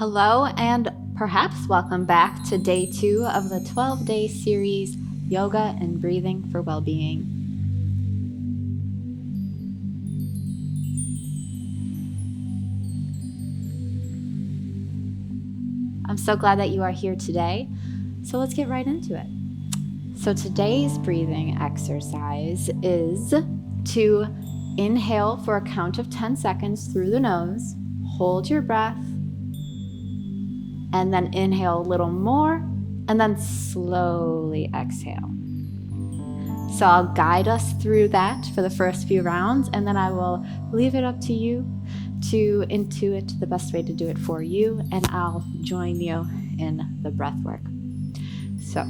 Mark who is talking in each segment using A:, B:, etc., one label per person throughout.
A: Hello, and perhaps welcome back to day 2 of the 12-day series, Yoga and Breathing for Wellbeing. I'm so glad that you are here today, so let's get right into it. So today's breathing exercise is to inhale for a count of 10 seconds through the nose, hold your breath, and then inhale a little more, and then slowly exhale. So I'll guide us through that for the first few rounds, and then I will leave it up to you to intuit the best way to do it for you, and I'll join you in the breath work. So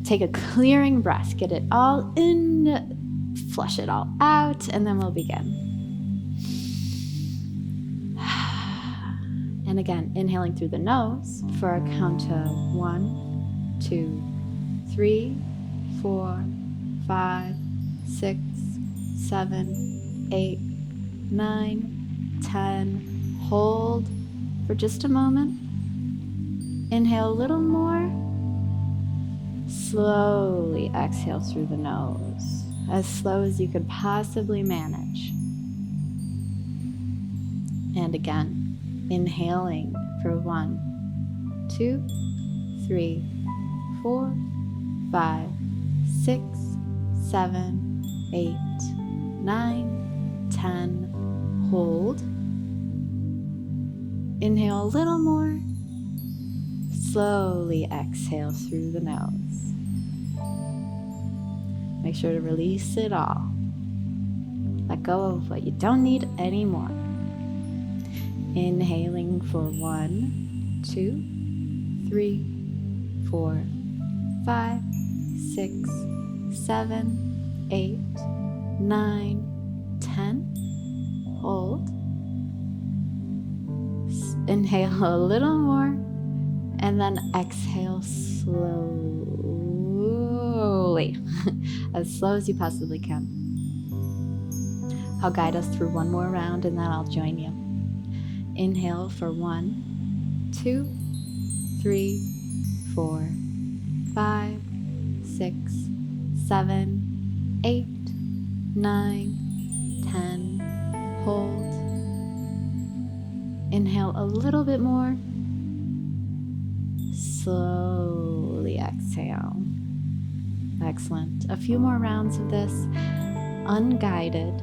A: take a clearing breath, get it all in, flush it all out, and then we'll begin. And again, inhaling through the nose for a count of 1, 2, 3, 4, 5, 6, 7, 8, 9, 10. Hold for just a moment. Inhale a little more. Slowly exhale through the nose, as slow as you could possibly manage. And again, inhaling for 1, 2, 3, 4, 5, 6, 7, 8, 9, 10. Hold. Inhale a little more. Slowly exhale through the nose. Make sure to release it all. Let go of what you don't need anymore. Inhaling for 1, 2, 3, 4, 5, 6, 7, 8, 9, 10. Hold. Inhale a little more, and then exhale slowly, as slow as you possibly can. I'll guide us through one more round, and then I'll join you. Inhale for 1, 2, 3, 4, 5, 6, 7, 8, 9, 10. Hold. Inhale a little bit more. Slowly exhale. Excellent. A few more rounds of this, unguided.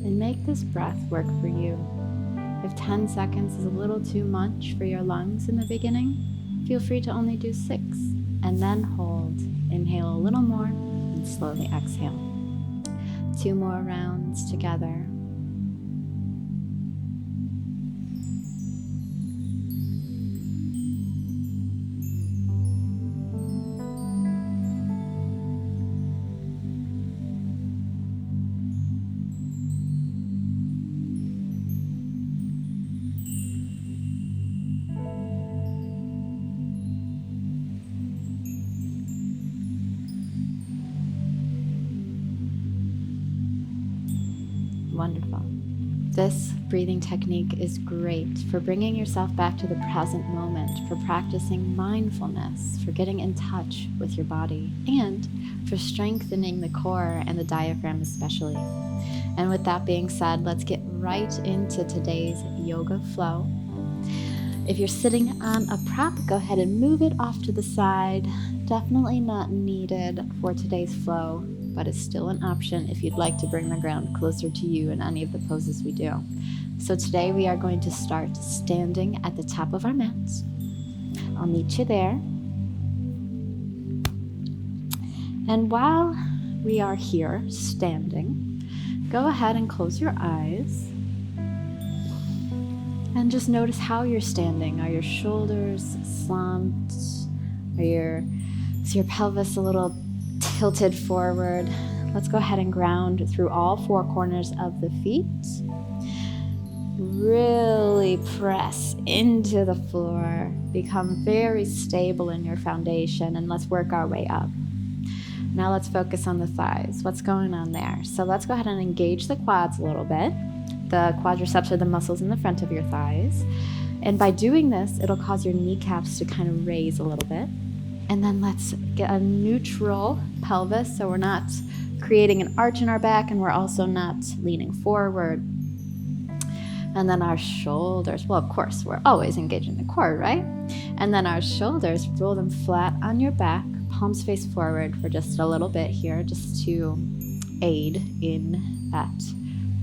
A: And make this breath work for you. If 10 seconds is a little too much for your lungs in the beginning, feel free to only do 6, and then hold. Inhale a little more, and slowly exhale. 2 more rounds together. Wonderful. This breathing technique is great for bringing yourself back to the present moment, for practicing mindfulness, for getting in touch with your body, and for strengthening the core and the diaphragm especially. And with that being said, let's get right into today's yoga flow. If you're sitting on a prop, go ahead and move it off to the side. Definitely not needed for today's flow, but it's still an option if you'd like to bring the ground closer to you in any of the poses we do. So today we are going to start standing at the top of our mats. I'll meet you there. And while we are here standing, go ahead and close your eyes. And just notice how you're standing. Are your shoulders slumped? Is your pelvis a little tilted forward? Let's go ahead and ground through all four corners of the feet. Really press into the floor. Become very stable in your foundation, and let's work our way up. Now let's focus on the thighs. What's going on there? So let's go ahead and engage the quads a little bit. The quadriceps are the muscles in the front of your thighs. And by doing this, it'll cause your kneecaps to kind of raise a little bit. And then let's get a neutral pelvis, so we're not creating an arch in our back and we're also not leaning forward. And then our shoulders, well, of course, we're always engaging the core, right? And then our shoulders, roll them flat on your back, palms face forward for just a little bit here, just to aid in that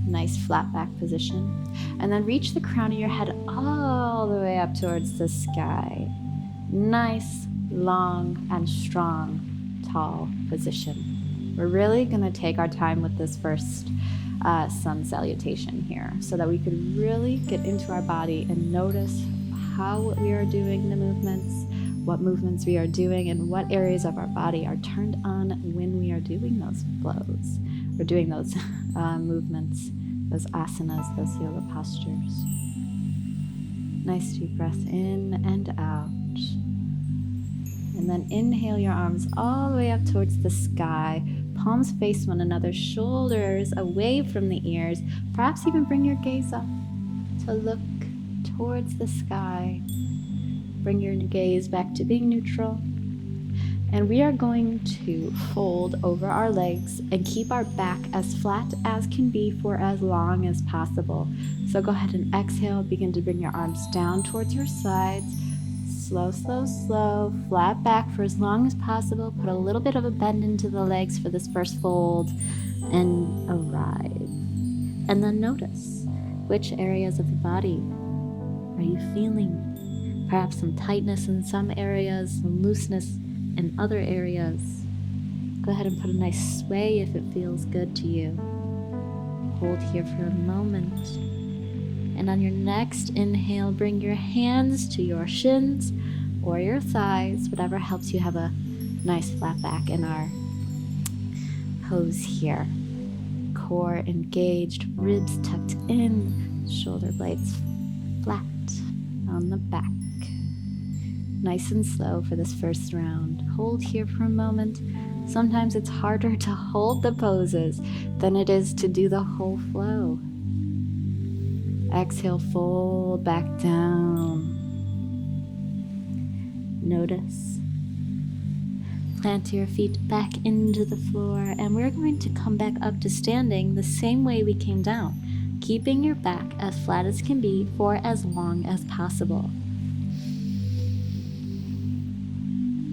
A: nice flat back position. And then reach the crown of your head all the way up towards the sky. Nice, long, and strong, tall position. We're really going to take our time with this first sun salutation here so that we could really get into our body and notice how we are doing the movements, what movements we are doing, and what areas of our body are turned on when we are doing those flows. We're doing those movements, those asanas, those yoga postures. Nice deep breath in and out. And then inhale your arms all the way up towards the sky. Palms face one another, shoulders away from the ears. Perhaps even bring your gaze up to look towards the sky. Bring your gaze back to being neutral. And we are going to fold over our legs and keep our back as flat as can be for as long as possible. So go ahead and exhale. Begin to bring your arms down towards your sides. Slow, slow, slow. Flat back for as long as possible. Put a little bit of a bend into the legs for this first fold and arrive. And then notice which areas of the body are you feeling? Perhaps some tightness in some areas, some looseness in other areas. Go ahead and put a nice sway if it feels good to you. Hold here for a moment. And on your next inhale, bring your hands to your shins or your thighs, whatever helps you have a nice flat back in our pose here. Core engaged, ribs tucked in, shoulder blades flat on the back. Nice and slow for this first round. Hold here for a moment. Sometimes it's harder to hold the poses than it is to do the whole flow. Exhale, fold back down. Notice. Plant your feet back into the floor, and we're going to come back up to standing the same way we came down, keeping your back as flat as can be for as long as possible.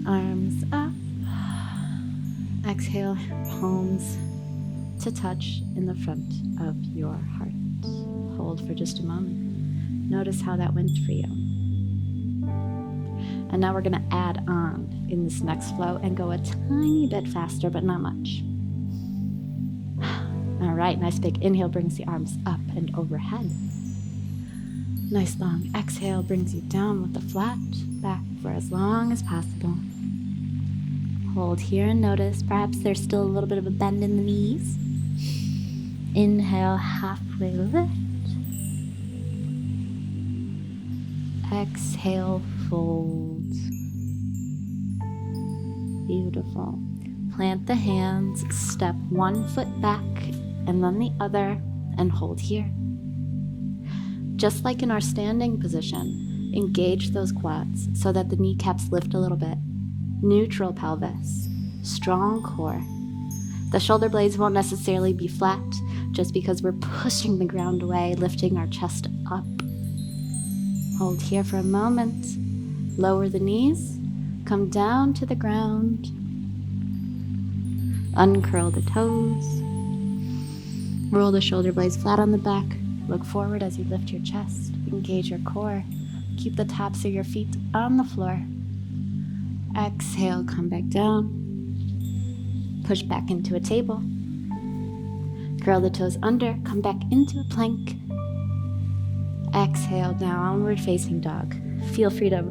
A: Arms up. Exhale, palms to touch in the front of your heart. Hold for just a moment. Notice how that went for you. And now we're going to add on in this next flow and go a tiny bit faster, but not much. All right, nice big inhale brings the arms up and overhead. Nice long exhale brings you down with the flat back for as long as possible. Hold here and notice, perhaps there's still a little bit of a bend in the knees. Inhale, halfway lift. Exhale, fold. Beautiful. Plant the hands, step one foot back and then the other, and hold here. Just like in our standing position, engage those quads so that the kneecaps lift a little bit. Neutral pelvis, strong core. The shoulder blades won't necessarily be flat just because we're pushing the ground away, lifting our chest up. Hold here for a moment. Lower the knees. Come down to the ground. Uncurl the toes. Roll the shoulder blades flat on the back. Look forward as you lift your chest. Engage your core. Keep the tops of your feet on the floor. Exhale, come back down. Push back into a table. Curl the toes under, come back into a plank. Exhale, downward facing dog. Feel free to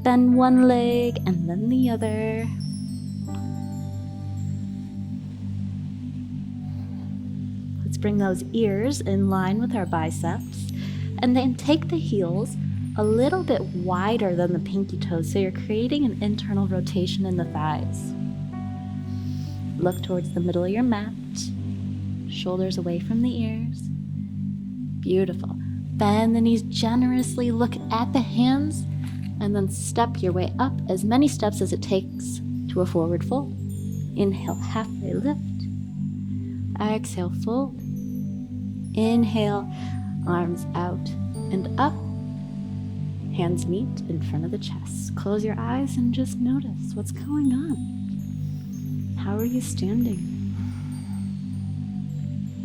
A: bend one leg and then the other. Let's bring those ears in line with our biceps, and then take the heels a little bit wider than the pinky toes, so you're creating an internal rotation in the thighs. Look towards the middle of your mat, shoulders away from the ears. Beautiful. Bend the knees generously, look at the hands, and then step your way up as many steps as it takes to a forward fold. Inhale, halfway lift. Exhale, fold. Inhale, arms out and up. Hands meet in front of the chest. Close your eyes and just notice what's going on. How are you standing?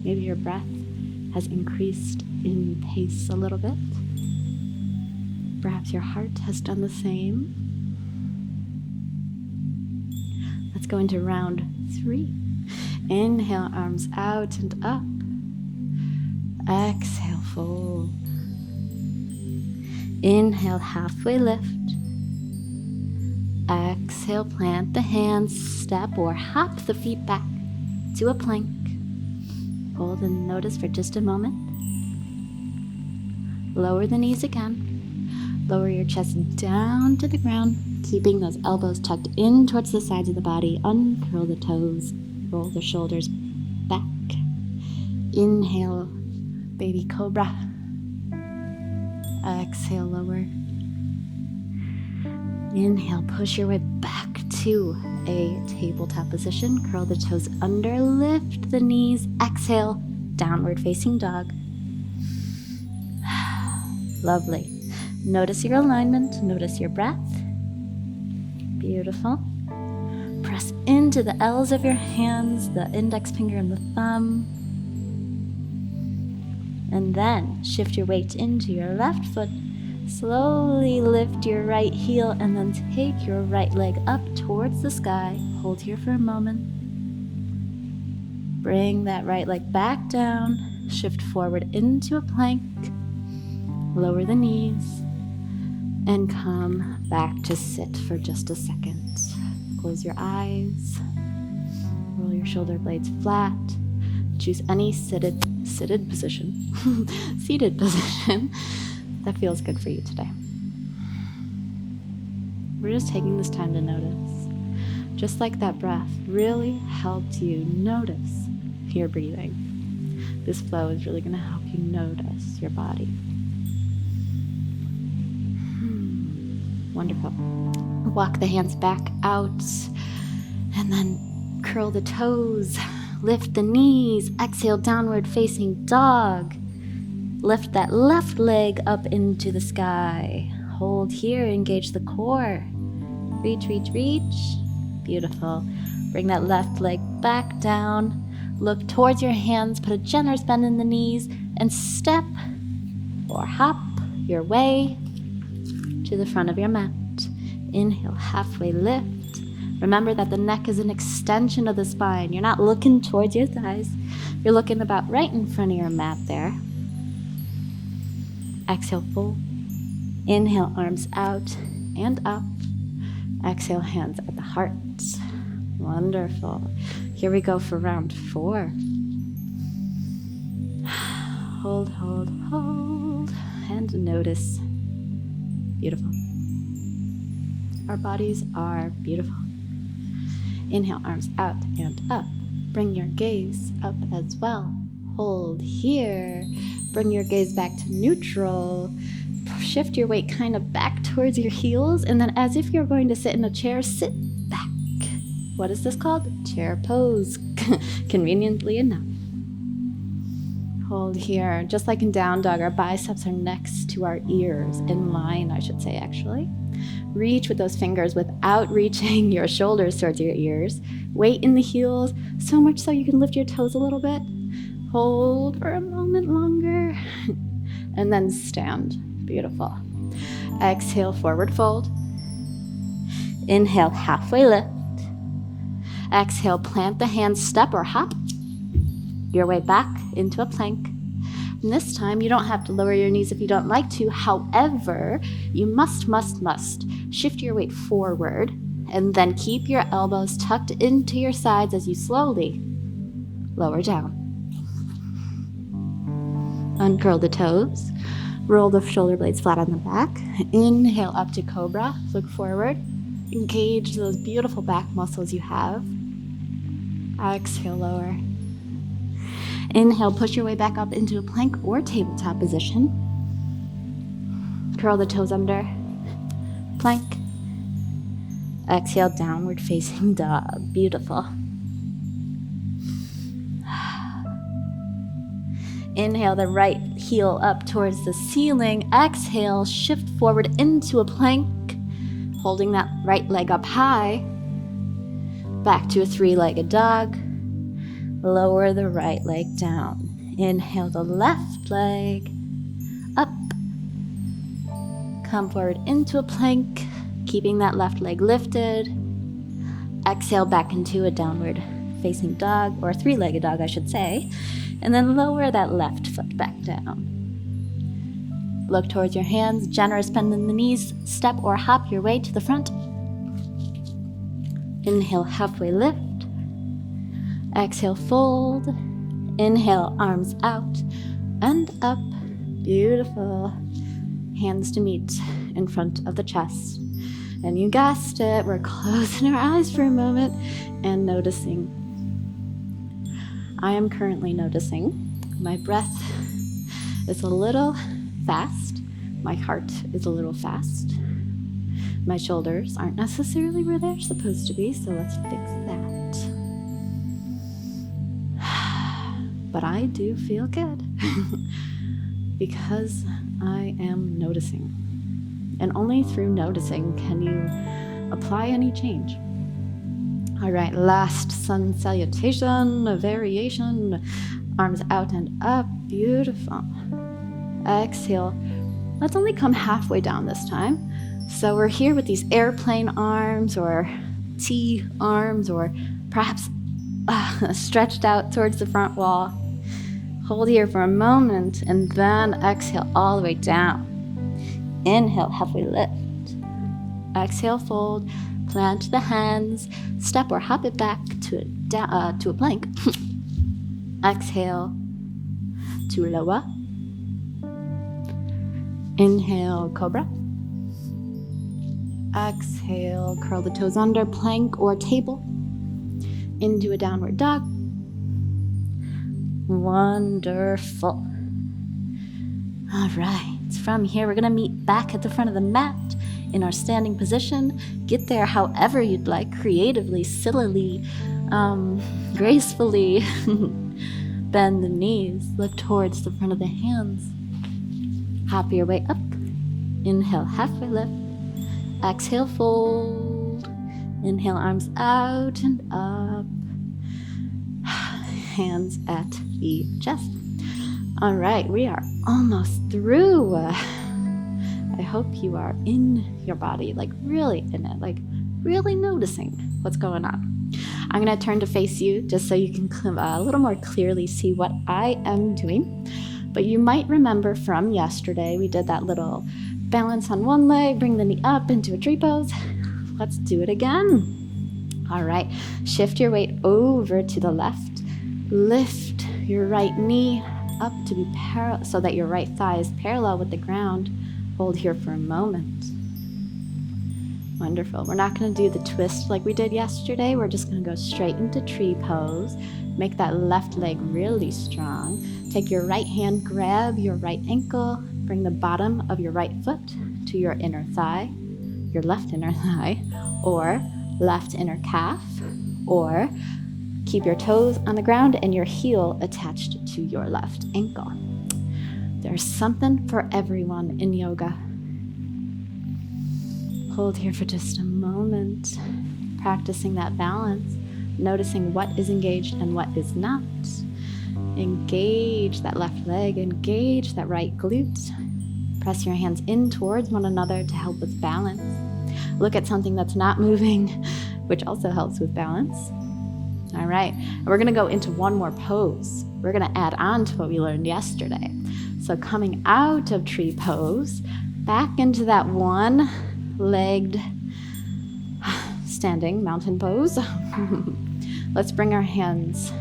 A: Maybe your breath has increased in pace a little bit. Perhaps your heart has done the same. Let's go into round 3. Inhale, arms out and up. Exhale, fold. Inhale, halfway lift. Exhale, plant the hands, step or hop the feet back to a plank. Hold and notice for just a moment. Lower the knees again. Lower your chest down to the ground, keeping those elbows tucked in towards the sides of the body. Uncurl the toes. Roll the shoulders back. Inhale, baby cobra. Exhale, lower. Inhale, push your way back to a tabletop position. Curl the toes under, lift the knees. Exhale, downward facing dog. Lovely. Notice your alignment, notice your breath. Beautiful. Press into the L's of your hands, the index finger and the thumb. And then shift your weight into your left foot. Slowly lift your right heel and then take your right leg up towards the sky. Hold here for a moment. Bring that right leg back down. Shift forward into a plank. Lower the knees. And come back to sit for just a second. Close your eyes. Roll your shoulder blades flat. Choose any seated position, seated position that feels good for you today. We're just taking this time to notice. Just like that breath really helped you notice your breathing. This flow is really going to help you notice your body. Wonderful. Walk the hands back out and then curl the toes. Lift the knees. Exhale, downward facing dog. Lift that left leg up into the sky. Hold here, engage the core. Reach, reach, reach. Beautiful. Bring that left leg back down. Look towards your hands, put a generous bend in the knees, and step or hop your way to the front of your mat. Inhale, halfway lift. Remember that the neck is an extension of the spine. You're not looking towards your thighs. You're looking about right in front of your mat there. Exhale, fold. Inhale, arms out and up. Exhale, hands at the heart. Wonderful. Here we go for round 4. Hold, hold, hold. And notice. Beautiful. Our bodies are beautiful. Inhale, arms out and up. Bring your gaze up as well. Hold here. Bring your gaze back to neutral. Shift your weight kind of back towards your heels, and then as if you're going to sit in a chair, sit back. What is this called? Chair pose. Conveniently enough. Hold here. Just like in down dog, our biceps are next to our ears, in line, I should say, actually. Reach with those fingers without reaching your shoulders towards your ears. Weight in the heels, so much so you can lift your toes a little bit. Hold for a moment longer, and then stand. Beautiful. Exhale, forward fold. Inhale, halfway lift. Exhale, plant the hands, step or hop your way back into a plank. And this time, you don't have to lower your knees if you don't like to. However, you must shift your weight forward and then keep your elbows tucked into your sides as you slowly lower down. Uncurl the toes. Roll the shoulder blades flat on the back. Inhale up to cobra. Look forward. Engage those beautiful back muscles you have. Exhale, lower. Inhale, push your way back up into a plank or tabletop position. Curl the toes under. Plank. Exhale, downward facing dog. Beautiful. Inhale the right heel up towards the ceiling. Exhale, shift forward into a plank, holding that right leg up high. Back to a three-legged dog. Lower the right leg down. Inhale the left leg up. Come forward into a plank, keeping that left leg lifted. Exhale back into a downward facing dog, or three-legged dog, I should say. And then lower that left foot back down. Look towards your hands, generous bend in the knees, step or hop your way to the front. Inhale, halfway lift. Exhale, fold. Inhale, arms out and up. Beautiful. Hands to meet in front of the chest. And you guessed it, we're closing our eyes for a moment and noticing. I am currently noticing my breath is a little fast. My heart is a little fast. My shoulders aren't necessarily where they're supposed to be, so let's fix that. But I do feel good because I am noticing. And only through noticing can you apply any change. All right, last sun salutation, a variation. Arms out and up, beautiful. Exhale. Let's only come halfway down this time. So we're here with these airplane arms or T arms or perhaps stretched out towards the front wall. Hold here for a moment and then exhale all the way down. Inhale, halfway lift. Exhale, fold. Plant the hands, step or hop it back to a plank. Exhale to lower. Inhale, cobra. Exhale, curl the toes under, plank or table. Into a downward dog. Wonderful. All right, from here we're gonna meet back at the front of the mat in our standing position. Get there however you'd like, creatively, sillily, gracefully. Bend the knees, look towards the front of the hands. Hop your way up. Inhale, halfway lift. Exhale, fold. Inhale, arms out and up. Hands at the chest. All right, we are almost through. I hope you are in your body, like really in it, like really noticing what's going on. I'm gonna turn to face you just so you can a little more clearly see what I am doing. But you might remember from yesterday, we did that little balance on one leg, bring the knee up into a tree pose. Let's do it again. All right, shift your weight over to the left. Lift your right knee up to be parallel so that your right thigh is parallel with the ground. Hold here for a moment. Wonderful. We're not going to do the twist like we did yesterday. We're just going to go straight into tree pose. Make that left leg really strong. Take your right hand, grab your right ankle, bring the bottom of your right foot to your inner thigh, your left inner thigh, or left inner calf, or Keep your toes on the ground and your heel attached to your left ankle. There's something for everyone in yoga. Hold here for just a moment, practicing that balance, noticing what is engaged and what is not. Engage that left leg, engage that right glute. Press your hands in towards one another to help with balance. Look at something that's not moving, which also helps with balance. All right, we're gonna go into one more pose. We're gonna add on to what we learned yesterday. So coming out of tree pose, back into that one-legged standing mountain pose. Let's bring our hands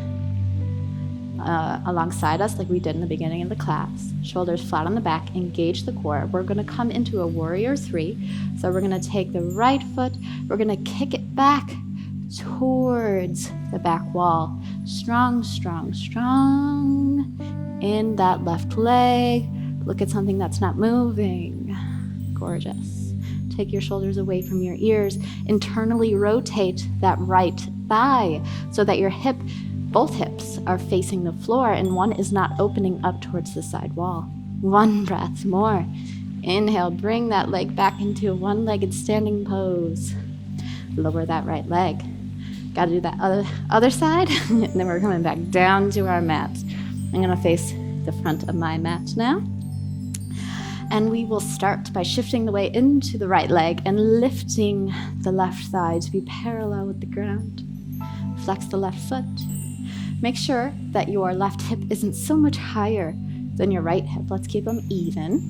A: alongside us like we did in the beginning of the class. Shoulders flat on the back, engage the core. We're gonna come into a warrior three. So we're gonna take the right foot, we're gonna kick it back towards the back wall. Strong, strong, strong. In that left leg. Look at something that's not moving. Gorgeous. Take your shoulders away from your ears. Internally rotate that right thigh so that your both hips are facing the floor and one is not opening up towards the side wall. One breath more. Inhale, bring that leg back into a one-legged standing pose. Lower that right leg. Got to do that other side. And then we're coming back down to our mat. I'm gonna face the front of my mat now. And we will start by shifting the weight into the right leg and lifting the left thigh to be parallel with the ground. Flex the left foot. Make sure that your left hip isn't so much higher than your right hip. Let's keep them even.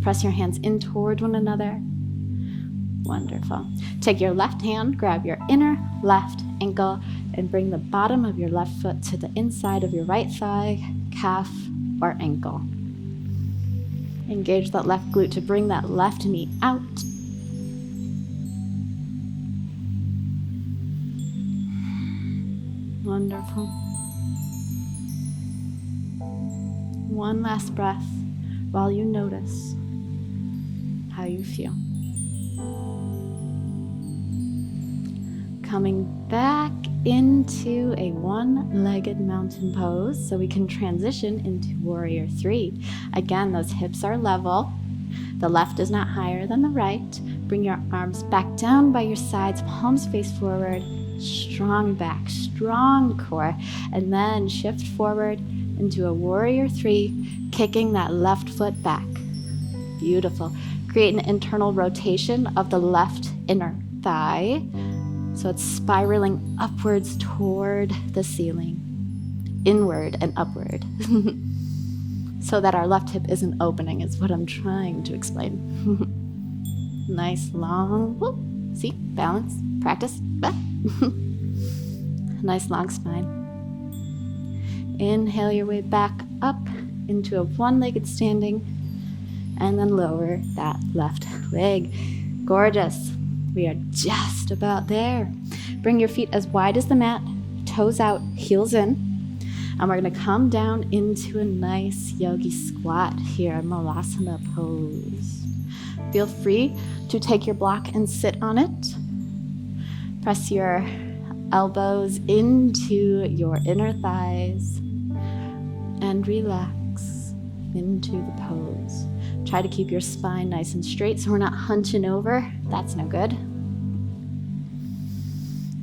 A: Press your hands in toward one another. Wonderful. Take your left hand, grab your inner left ankle, and bring the bottom of your left foot to the inside of your right thigh, calf, or ankle. Engage that left glute to bring that left knee out. Wonderful. One last breath while you notice how you feel. Coming back into a one-legged mountain pose so we can transition into warrior three. Again, those hips are level. The left is not higher than the right. Bring your arms back down by your sides, palms face forward. Strong back, strong core, and then shift forward into a warrior three, kicking that left foot back. Beautiful. Create an internal rotation of the left inner thigh, so it's spiraling upwards toward the ceiling, inward and upward, so that our left hip isn't opening is what I'm trying to explain. Nice long, whoop, see, balance, practice. Nice long spine. Inhale your way back up into a one-legged standing, and then lower that left leg. Gorgeous. We are just about there. Bring your feet as wide as the mat, toes out, heels in. And we're gonna come down into a nice yogi squat here, Malasana pose. Feel free to take your block and sit on it. Press your elbows into your inner thighs and relax into the pose. Try to keep your spine nice and straight so we're not hunching over. That's no good.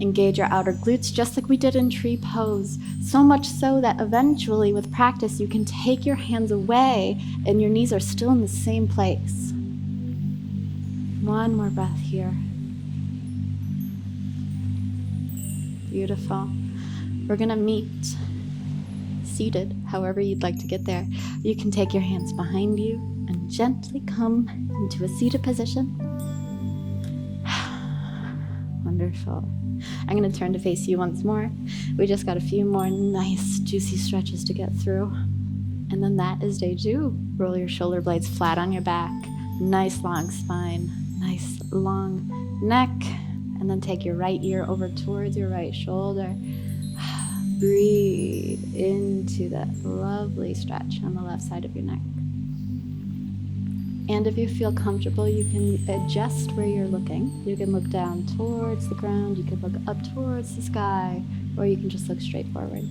A: Engage your outer glutes just like we did in tree pose. So much so that eventually with practice you can take your hands away and your knees are still in the same place. One more breath here. Beautiful. We're gonna meet seated, however you'd like to get there. You can take your hands behind you and gently come into a seated position. Wonderful. I'm going to turn to face you once more. We just got a few more nice, juicy stretches to get through. And then that is day two. Roll your shoulder blades flat on your back. Nice long spine. Nice long neck. And then take your right ear over towards your right shoulder. Breathe into that lovely stretch on the left side of your neck. And if you feel comfortable, you can adjust where you're looking. You can look down towards the ground, you can look up towards the sky, or you can just look straight forward.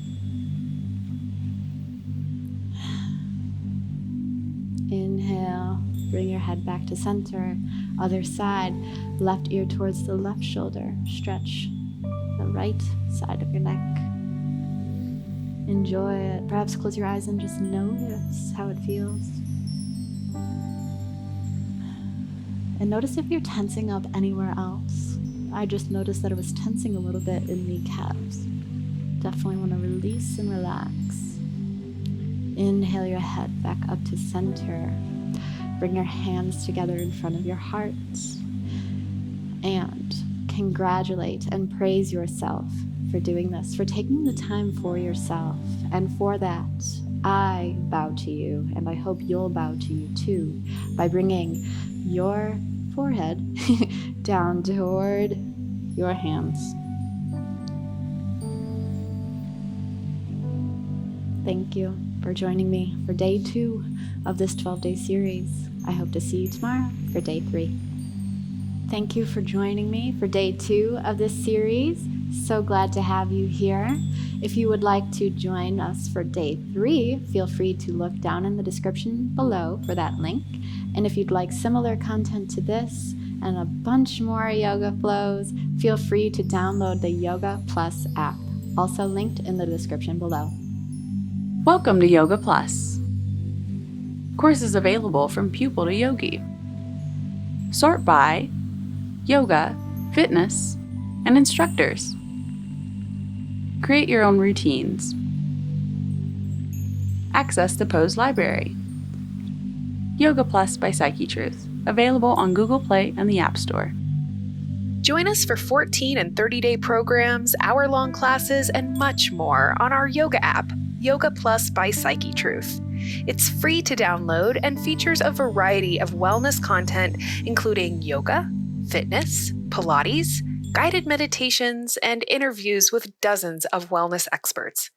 A: Inhale, bring your head back to center. Other side, left ear towards the left shoulder. Stretch the right side of your neck. Enjoy it. Perhaps close your eyes and just notice how it feels. And notice if you're tensing up anywhere else. I just noticed that it was tensing a little bit in the calves. Definitely want to release and relax. Inhale your head back up to center. Bring your hands together in front of your heart. And congratulate and praise yourself for doing this, for taking the time for yourself. And for that, I bow to you, and I hope you'll bow to you too, by bringing your forehead down toward your hands. Thank you for joining me for day 2 of this 12-day series. I hope to see you tomorrow for day 3. Thank you for joining me for day 2 of this series. So glad to have you here. If you would like to join us for day 3, feel free to look down in the description below for that link. And if you'd like similar content to this and a bunch more yoga flows, feel free to download the Yoga Plus app, also linked in the description below.
B: Welcome to Yoga Plus. Courses available from pupil to yogi. Sort by yoga, fitness, and instructors. Create your own routines. Access the Pose Library. Yoga Plus by PsycheTruth, available on Google Play and the App Store.
C: Join us for 14 and 30-day programs, hour-long classes, and much more on our yoga app, Yoga Plus by PsycheTruth. It's free to download and features a variety of wellness content, including yoga, fitness, Pilates, guided meditations, and interviews with dozens of wellness experts.